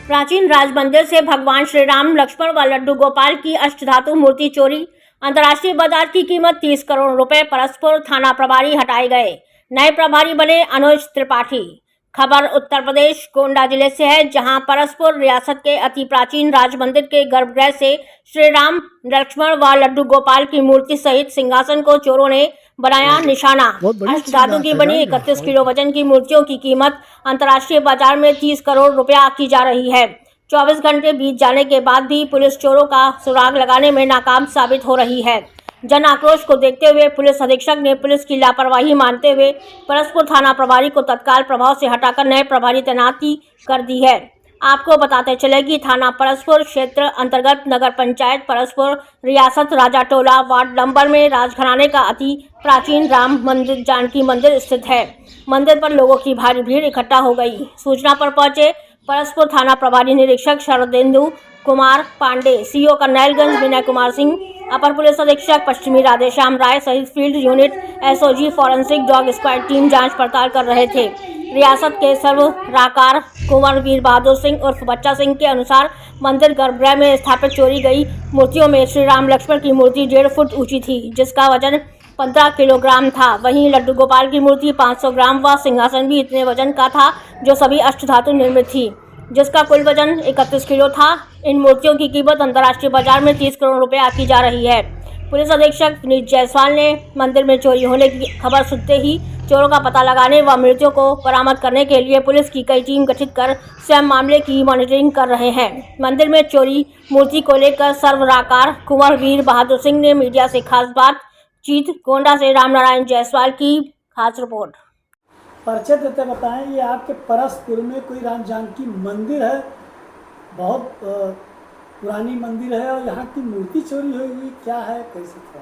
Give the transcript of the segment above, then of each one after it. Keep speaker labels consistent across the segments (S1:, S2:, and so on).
S1: प्राचीन राज मंदिर से भगवान श्री राम, लक्ष्मण व लड्डू गोपाल की अष्टधातु मूर्ति चोरी। अंतर्राष्ट्रीय बाजार की कीमत 30 करोड़ रुपए। परस्पर थाना प्रभारी हटाए गए, नए प्रभारी बने अनुज त्रिपाठी। खबर उत्तर प्रदेश गोंडा जिले से है, जहां परस्पर रियासत के अति प्राचीन राज मंदिर के गर्भगृह से श्री राम, लक्ष्मण व लड्डू गोपाल की मूर्ति सहित सिंहासन को चोरों ने बनाया निशाना। अष्टधातु की बनी 31 किलो वजन की मूर्तियों की कीमत अंतर्राष्ट्रीय बाजार में 30 करोड़ रुपया की जा रही है। 24 घंटे बीत जाने के बाद भी पुलिस चोरों का सुराग लगाने में नाकाम साबित हो रही है। जन आक्रोश को देखते हुए पुलिस अधीक्षक ने पुलिस की लापरवाही मानते हुए परस्पर थाना प्रभारी को तत्काल प्रभाव से हटाकर नए प्रभारी तैनाती कर दी है। आपको बताते चले कि थाना परस्पर क्षेत्र अंतर्गत नगर पंचायत परस्पर रियासत राजा टोला वार्ड नंबर में राजघराने का अति प्राचीन राम मंदिर जानकी मंदिर स्थित है। मंदिर पर लोगों की भारी भीड़ इकट्ठा हो गई। सूचना पर पहुंचे परस्पर थाना प्रभारी निरीक्षक शरदेंदु कुमार पांडे, सीओ करनैलगंज विनय कुमार सिंह, अपर पुलिस अधीक्षक पश्चिमी राधेश्याम राय सहित field unit, SOG, forensic dog squad team जांच पड़ताल कर रहे थे। रियासत के सर्वराकार कुंवर वीर बहादुर सिंह उर्फ बच्चा सिंह के अनुसार मंदिर गर्भगृह में स्थापित चोरी गई मूर्तियों में श्री राम लक्ष्मण की मूर्ति 1.5 फुट ऊंची थी, जिसका वजन 15 किलोग्राम था। वहीं लड्डू गोपाल की मूर्ति 500 ग्राम व सिंहासन भी इतने वजन का था, जो सभी अष्टधातु निर्मित थी, जिसका कुल वजन 31 किलो था। इन मूर्तियों की कीमत अंतर्राष्ट्रीय बाजार में 30 करोड़ रुपए आकी जा रही है। पुलिस अधीक्षक विनीत जायसवाल ने मंदिर में चोरी होने की खबर सुनते ही चोरों का पता लगाने व मूर्तियों को बरामद करने के लिए पुलिस की कई टीम गठित कर स्वयं मामले की मॉनिटरिंग कर रहे हैं। मंदिर में चोरी मूर्ति को लेकर सर्वराकार कुंवर वीर बहादुर सिंह ने मीडिया से खास बातचीत। गोंडा से रामनारायण जायसवाल की खास रिपोर्ट।
S2: परिचय देते बताएं, ये आपके परसपुर में कोई राम जानकी मंदिर है, बहुत पुरानी मंदिर है, और यहाँ की मूर्ति चोरी हुई, क्या है, कैसे था?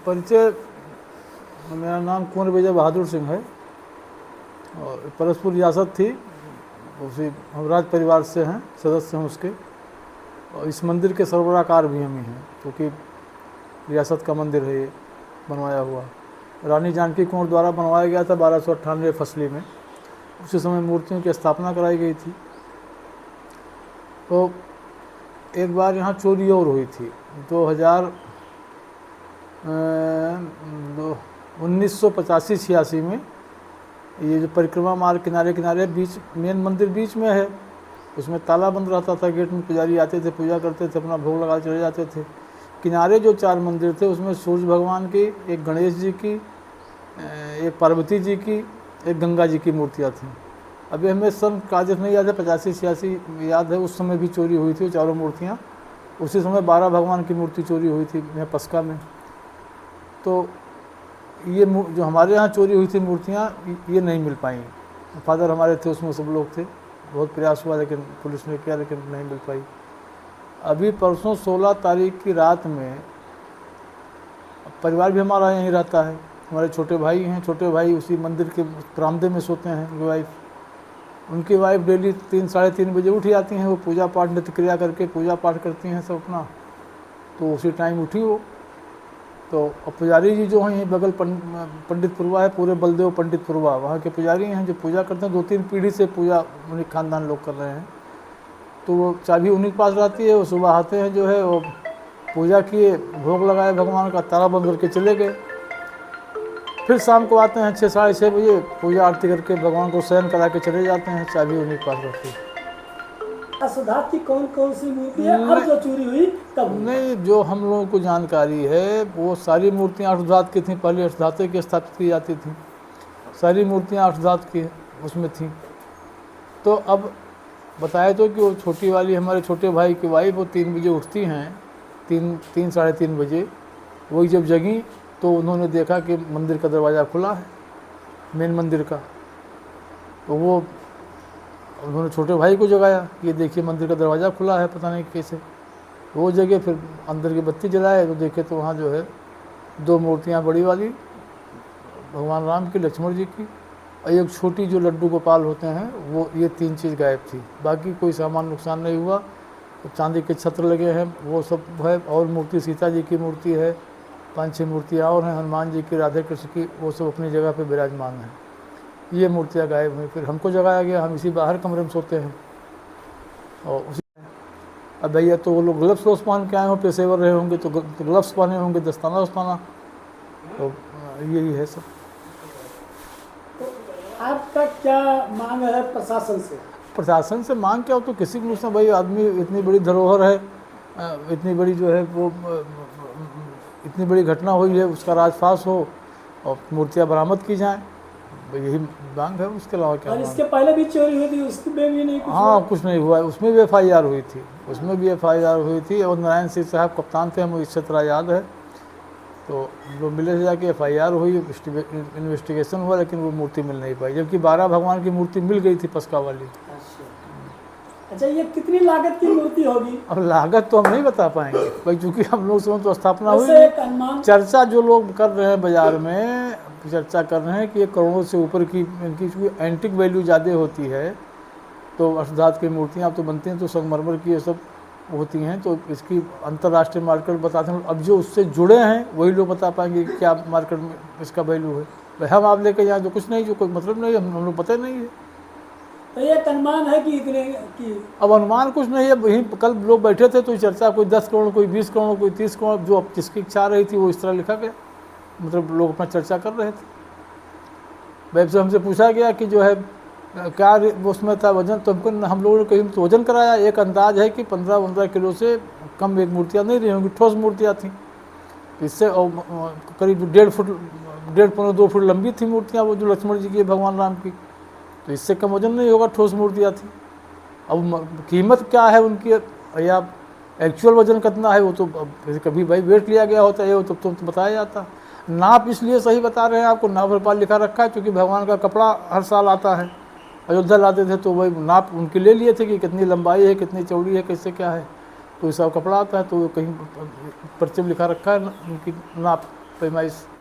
S3: परिचय, मेरा नाम कुंवर विजय बहादुर सिंह है और परस्पर रियासत थी, उसी हम राज परिवार से हैं, सदस्य हैं उसके, और इस मंदिर के सर्वराकार भी हम ही हैं, क्योंकि रियासत का मंदिर है ये बनवाया हुआ। रानी जानकी कुंवर द्वारा बनवाया गया था 1298 फसली में। उसी समय मूर्तियों की स्थापना कराई गई थी। तो एक बार यहाँ चोरी और हुई थी 1985-86 में। ये जो परिक्रमा मार्ग किनारे किनारे बीच मेन मंदिर बीच में है, उसमें ताला बंद रहता था, गेट में पुजारी आते थे, पूजा करते थे, अपना भोग लगा चले जाते थे। किनारे जो 4 मंदिर थे उसमें सूर्य भगवान की, एक गणेश जी की, एक पार्वती जी की, एक गंगा जी की मूर्तियाँ थीं। अभी हमें सन काजिफ नहीं याद है, 85-86 याद है, उस समय भी चोरी हुई थी चारों मूर्तियाँ। उसी समय 12 भगवान की मूर्ति चोरी हुई थी यहाँ पस्का में। तो ये जो हमारे यहाँ चोरी हुई थी मूर्तियाँ, ये नहीं मिल पाई। फादर हमारे थे, उसमें सब लोग थे, बहुत प्रयास हुआ लेकिन पुलिस ने किया, लेकिन नहीं मिल पाई। अभी परसों 16 तारीख की रात में, परिवार भी हमारा यहीं रहता है, हमारे छोटे भाई हैं, छोटे भाई उसी मंदिर के बरामदे में सोते हैं। उनकी वाइफ डेली 3-3:30 बजे उठ जाती हैं, वो पूजा पाठ नित्य क्रिया करके पूजा पाठ करती हैं सब अपना। तो उसी टाइम उठी वो। तो पुजारी जी जो हैं यहीं बगल पंडितपुरवा है, पूरे बलदेव पंडितपुरवा, वहाँ के पुजारी हैं जो पूजा करते हैं। 2-3 पीढ़ी से पूजा उन्हीं खानदान लोग कर रहे हैं। तो वो चाबी उन्हीं के पास रहती है। वो सुबह आते हैं, जो है वो पूजा किए, भोग लगाए भगवान का, ताला बंद करके चले गए। फिर शाम को आते हैं 6-6:30 बजे, पूजा आरती करके भगवान को शयन करा के चले जाते हैं। चाबी उन्हीं के पास रहती है।
S2: अष्टधातु की कौन कौन सी मूर्ति है और जो चोरी हुई तब?
S3: नहीं, जो हम लोगों को जानकारी है वो सारी मूर्तियाँ अष्टधातु की थीं। पहले अष्टधातु की स्थापित की जाती थी, सारी मूर्तियाँ अष्टधातु की उसमें थीं। तो अब बताया तो कि वो छोटी वाली हमारे छोटे भाई की वाइफ, वो 3 बजे उठती हैं, 3-3:30 बजे। वही जब जगी तो उन्होंने देखा कि मंदिर का दरवाज़ा खुला है, मेन मंदिर का। तो वो उन्होंने छोटे भाई को जगाया, ये देखिए मंदिर का दरवाज़ा खुला है, पता नहीं कैसे। वो जगह फिर अंदर की बत्ती जलाए तो देखे तो वहाँ जो है 2 मूर्तियाँ, बड़ी वाली भगवान राम की, लक्ष्मण जी की, और एक छोटी जो लड्डू गोपाल होते हैं वो, ये 3 चीज़ गायब थी। बाकी कोई सामान नुकसान नहीं हुआ। तो चांदी के छत्र लगे हैं, वो सब है। और मूर्ति, सीता जी की मूर्ति है, 5-6 मूर्तियाँ और हैं, हनुमान जी की, राधे कृष्ण की, वो सब अपनी जगह पे विराजमान हैं। ये मूर्तियाँ गायब हुई। फिर हमको जगाया गया, हम इसी बाहर कमरे में सोते हैं। और उसी अब भैया तो वो लोग ग्लव्स व्लव्स पहन के आए हों, पेशेवर रहे होंगे तो ग्लव्स पहने होंगे, दस्ताना वस्ताना, तो यही है सब।
S2: तो आपका क्या मांग है प्रशासन से?
S3: प्रशासन से मांग क्या हो तो किसी को पूछना, भाई आदमी इतनी बड़ी धरोहर है, इतनी बड़ी जो है वो इतनी बड़ी घटना हुई है, उसका राजफास हो और मूर्तियाँ बरामद की जाएं, यही मांग है, उसके अलावा क्या
S2: और
S3: मांग
S2: इसके पहले भी चोरी हुई थी, उसमें भी नहीं कुछ
S3: हाँ
S2: हुआ?
S3: कुछ नहीं हुआ है, उसमें भी FIR हुई थी, उसमें भी FIR हुई थी और नारायण सिंह साहब कप्तान थे, हमें इस क्षेत्र याद है, तो जो मिले से जाके FIR हुई, इन्वेस्टिगेशन हुआ, लेकिन वो मूर्ति मिल नहीं पाई, जबकि 12 भगवान की मूर्ति मिल गई थी पसका वाली।
S2: अच्छा, ये कितनी लागत की मूर्ति होगी?
S3: अब लागत तो हम नहीं बता पाएंगे भाई, चूँकि हम लोग से तो स्थापना हुई
S2: वैसे एक अनुमान
S3: चर्चा जो लोग कर रहे हैं बाजार में चर्चा कर रहे हैं कि ये करोड़ों से ऊपर की इनकी चूँकि एंटिक वैल्यू ज़्यादा होती है, तो अष्टधातु की मूर्तियाँ अब तो बनती हैं तो संगमरमर की ये सब होती हैं, तो इसकी अंतर्राष्ट्रीय मार्केट बताते हैं। अब जो उससे जुड़े हैं वही लोग बता पाएंगे कि क्या मार्केट में इसका वैल्यू है। भाई हम आप लेके जाएँ तो कुछ नहीं, जो कोई मतलब नहीं है, हम लोग पता ही नहीं है।
S2: तो ये अनुमान है कि इतने की?
S3: अब अनुमान कुछ नहीं है, वहीं कल लोग बैठे थे तो चर्चा कोई 10 करोड़, कोई 20 करोड़, कोई 30 करोड़, जो अब जिसकी इच्छा रही थी वो इस तरह लिखा गया, मतलब लोग अपना चर्चा कर रहे थे। वेब से हमसे पूछा गया कि जो है क्या उसमें था वजन, तो हमको हम लोगों ने कहीं तो वजन कराया, एक अंदाज है कि 15-15 किलो से कम एक मूर्तियाँ नहीं रही होंगी, ठोस मूर्तियाँ थी, इससे करीब 1.5 फुट 1.5-2 फुट लंबी थी मूर्तियाँ, वो जो लक्ष्मण जी की भगवान राम की, तो इससे कम वजन नहीं होगा, ठोस मूर्तियाँ थी। अब कीमत क्या है उनकी या एक्चुअल वजन कितना है वो तो कभी भाई वेट लिया गया होता है वो तो बताया जाता। नाप इसलिए सही बता रहे हैं आपको, नाप भरपाल लिखा रखा है, क्योंकि भगवान का कपड़ा हर साल आता है, अयोध्या लाते थे तो वही नाप उनके ले लिए थे कि कितनी लंबाई है, कितनी चौड़ी है, कैसे क्या है, तो ऐसा कपड़ा आता है, तो कहीं पर्चे में लिखा रखा है उनकी नाप पैमाइश।